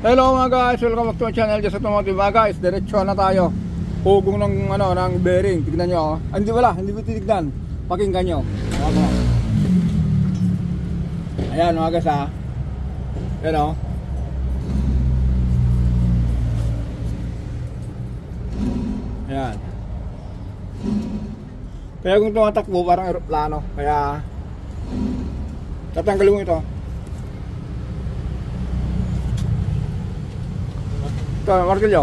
Hello mga guys, welcome back to my channel, Just Automotive. Mga guys, diretso na tayo. Hugong ng ng bearing. Tignan nyo. Hindi mo titignan. Pakinggan nyo. Ayan mga guys ha. Ayan o. Ayan. Kaya kung tumatakbo parang aeroplano. Kaya tatanggalin mo ito. Ito, martilyo.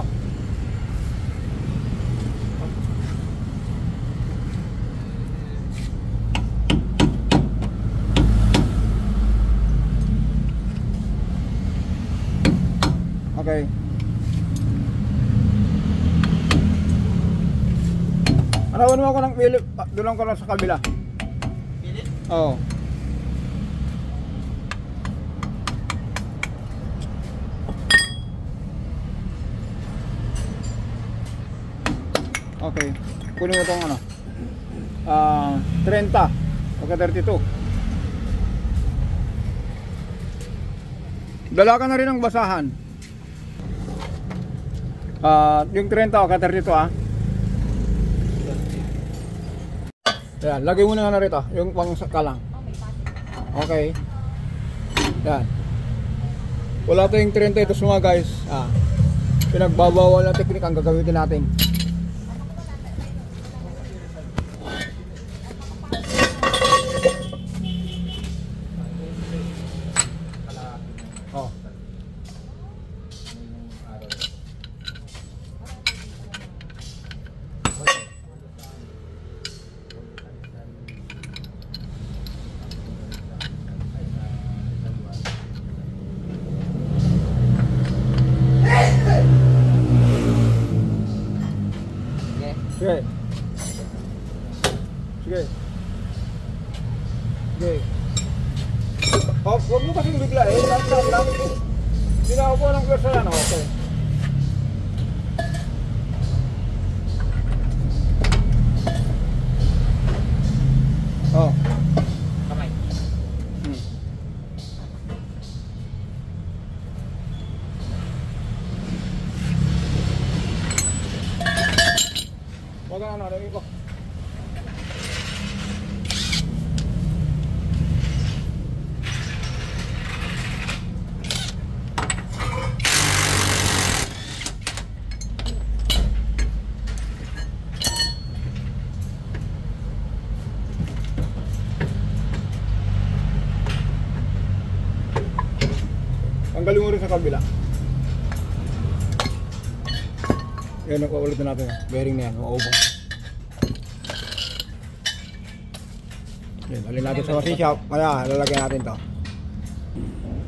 Okay. Arawan mo ako ng Philip. Doon ko lang sa kabila. Philip? Oo. Okay. Kunin mo itong 30 o 32. Dala ka na rin ng basahan. Yung 30 o 32 Ayan, lagay mo na rito, yung pang kalang. Okay. Yan. Wala tayong 30 ito mga guys. Pinagbabawal na teknik ang gagamitin natin. Sige. Sige. Sige. Huwag mo kasing bigla eh. Lang. Sinaw ko ng pwersa yan. Okay. Kamay. Huwag ka rin ko. Tanggalin mo rin sa kabila. Yan, ulit na natin. Bearing na yan, maubong. Yan, alin natin sa machine shop. Kaya, lalagyan natin to.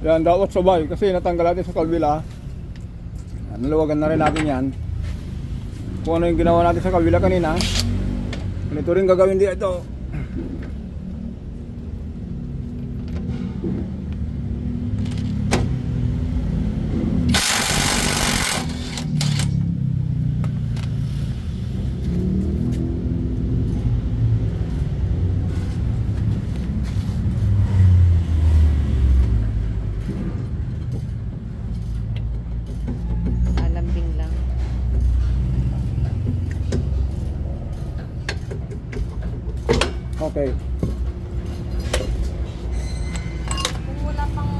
Yan, dapat sabay. Kasi natanggal natin sa kabila. Yan, naluwagan na rin natin yan. Kung ano yung ginawa natin sa kabila kanina. Ganito rin gagawin dito. Okay. Kung wala pang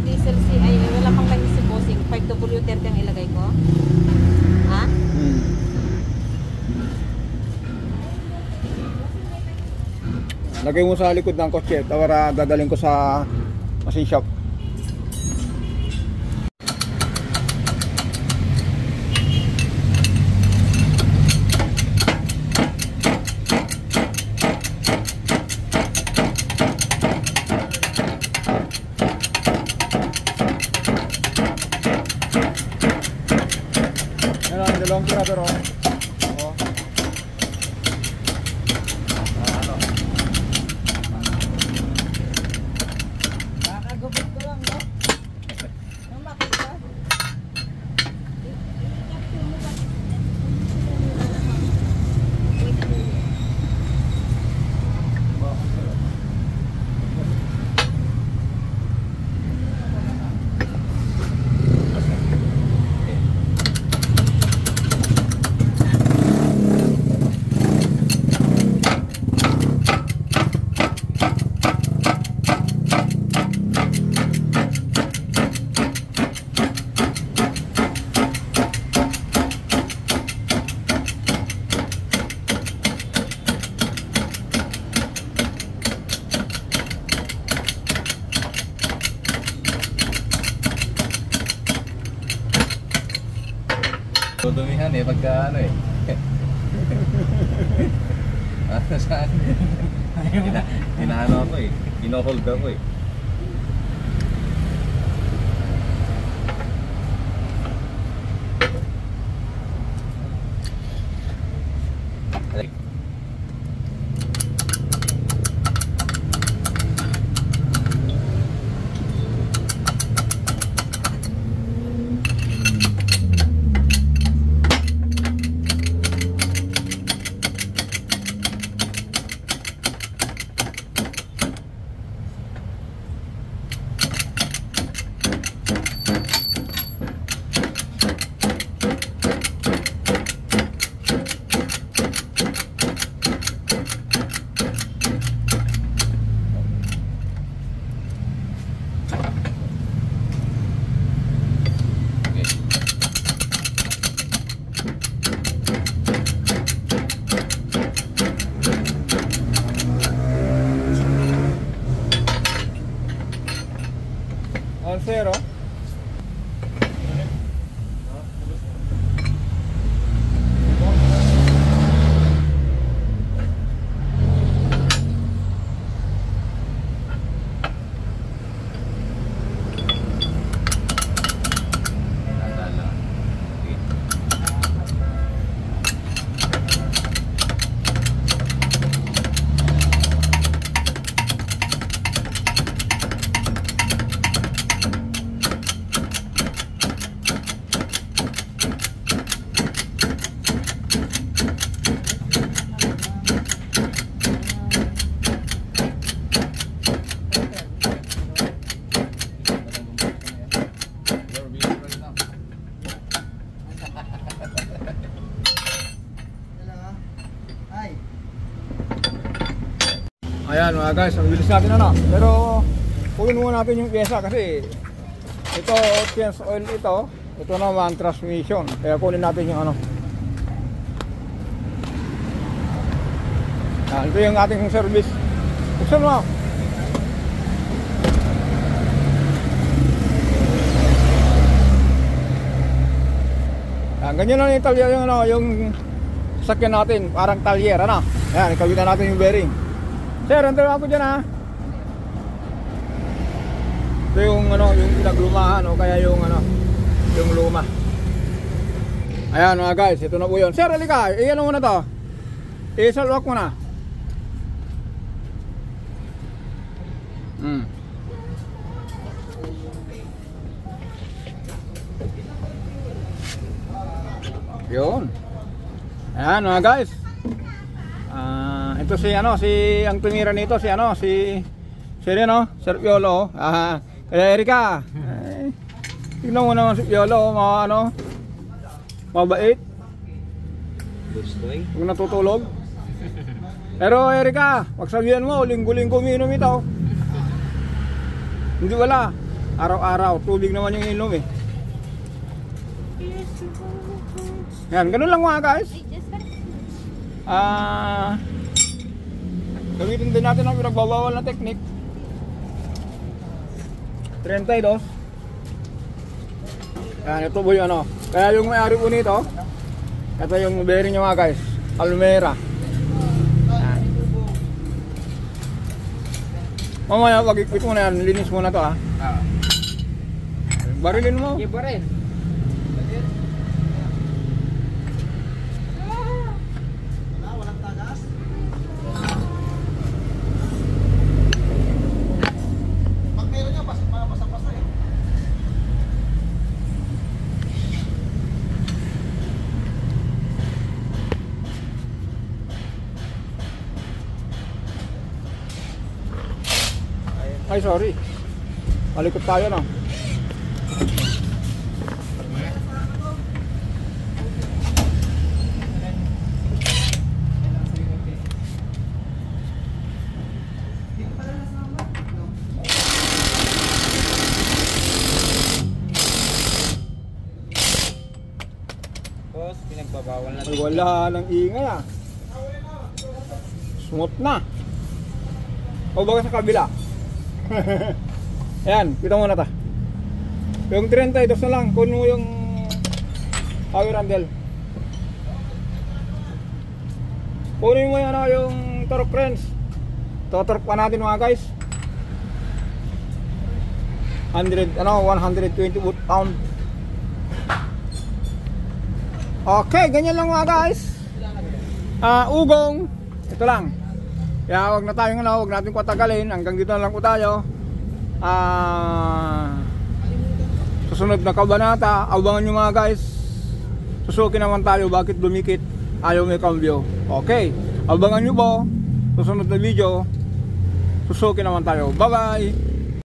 diesel wala pang langis si bossing, 5W30 ang ilagay ko. Ha? Lagay mo sa likod ng kotse para dadalhin ko sa machine shop. Dalawang tirador Kakagubit ko lang, no? Ang makita. Dudumihan eh, pagka ano eh. Saan? Inaano ako eh. Ino-hold ako eh. Zero. Ayan mga guys, ang bilis natin ano. Pero kunin muna natin yung pyesa kasi ito change oil ito. Ito naman transmission. Kaya kunin natin yung ano. Ito yung ating service. Buksan mo. Ganyan lang yung talyer yung ano, yung sakyan natin, parang talyer ano. Ayan, ikawitan natin yung bearing. Sir, antayin ako dyan ha. Ito yung ano, yung pinaglumahan o kaya yung ano, yung luma. Ayan mga guys, ito na po yun. Sir, halika, iyan mo na to. I-salwak mo na. Yun. Ayan mga guys. Ito si ano, si ang tumira nito si ano, si ano, Sir Piolo. Kaya Erika. Tingnan mo naman si Piolo, ano, mabait. Gustoy. Kung natutulog. Pero Erika, pagsabihan mo, linggo-linggo uminom ito. Hindi wala. Araw-araw, tubig naman yung inom eh. Yan, ganun lang mga guys. Gamitin din natin ang pinagbabawal na technique. 32. Yan, ito po yung ano. Kaya yung may-ari po nito, ito yung bearing nyo mga guys, Almera. Yan. Mamaya pag-equip mo na yan, linis mo na to ha. Barilin mo. Baril. Ay sorry, malikot tayo na. Boss, pinagbabawal na. Ay, wala nang ingay ah. Smooth na. O baga sa kabila. Ayan, kita mo na ta. Yung 32 na lang, kunin mo yung Power handle. Kunin mo yan yung torque wrench. Totorque pa natin mga guys. 120 pound. Okay, ganyan lang mga guys. Ugong, ito lang. Kaya wag na tayong wag natin patagalin. Hanggang dito na lang po tayo. Susunod na kabanata, abangan nyo mga guys. Susukin naman tayo, bakit dumikit, ayaw may cambio. Okay, abangan nyo po. Susunod na video, susukin naman tayo. Bye bye.